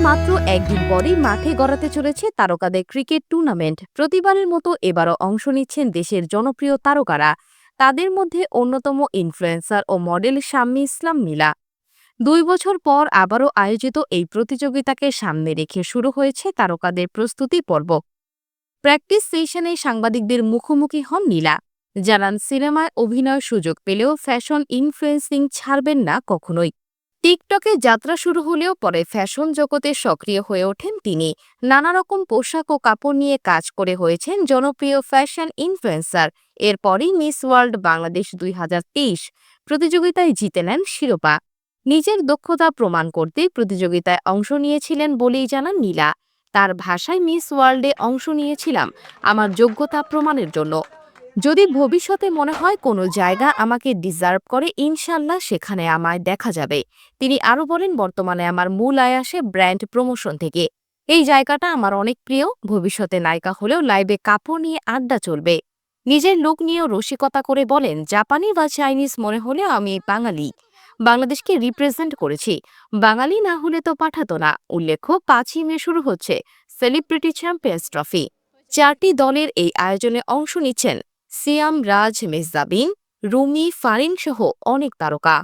মাত্র একদিন পরেই মাঠে গড়াতে চলেছে তারকাদের ক্রিকেট টুর্নামেন্ট। প্রতিবারের মতো এবারও অংশ নিচ্ছেন দেশের জনপ্রিয় তারকারা। তাদের মধ্যে অন্যতম ইনফ্লুয়েন্সার ও মডেল শাম্মী ইসলাম নীলা। 2 বছর পর আবারও আয়োজিত এই প্রতিযোগিতাকে সামনে রেখে শুরু হয়েছে তারকাদের প্রস্তুতি পর্ব। প্র্যাকটিস সেশনে সাংবাদিকদের মুখোমুখি হন নীলা। জানান সিনেমায় অভিনয়ের সুযোগ পেলেও ফ্যাশন ইনফ্লুয়েন্সিং ছাড়বেন না কখনোই। টিকটকে যাত্রা শুরু হলেও পরে ফ্যাশন জগতে সক্রিয় হয়ে ওঠেন তিনি। নানা রকম পোশাক ও কাপড় নিয়ে কাজ করে হয়েছেন জনপ্রিয় ফ্যাশন ইনফ্লুয়েন্সার। এরপরই মিস ওয়ার্ল্ড বাংলাদেশ 2023 প্রতিযোগিতায় জিতে নেন শিরোপা। নিজের দক্ষতা প্রমাণ করতে প্রতিযোগিতায় অংশ নিয়েছিলেন বলেই জানান নীলা। তার ভাষায়, মিস ওয়ার্ল্ডে অংশ নিয়েছিলাম আমার যোগ্যতা প্রমাণের জন্য। যদি ভবিষ্যতে মনে হয় কোনো জায়গা আমাকে ডিজার্ভ করে, ইনশাল্লাহ সেখানে আমায় দেখা যাবে। তিনি আরও বলেন, বর্তমানে আমার মূল আয় আসে ব্র্যান্ড প্রমোশন থেকে। এই জায়গাটা আমার অনেক প্রিয়। ভবিষ্যতে নায়িকা হলেও লাইভে কাপড় নিয়ে আড্ডা চলবে। নিজের লুক নিয়েও রসিকতা করে বলেন, জাপানি বা চাইনিজ মনে হলেও আমি বাঙালি। বাংলাদেশকে রিপ্রেজেন্ট করেছি। বাঙালি না হলে তো পাঠাতো না। উল্লেখ্য, 5ই মে শুরু হচ্ছে সেলিব্রিটি চ্যাম্পিয়ন্স ট্রফি। 4টি দলের এই আয়োজনে অংশ নিচ্ছেন সিয়াম, রাজ, মেহজাবিন, রুমি, ফারিন সহ অনেক তারকা।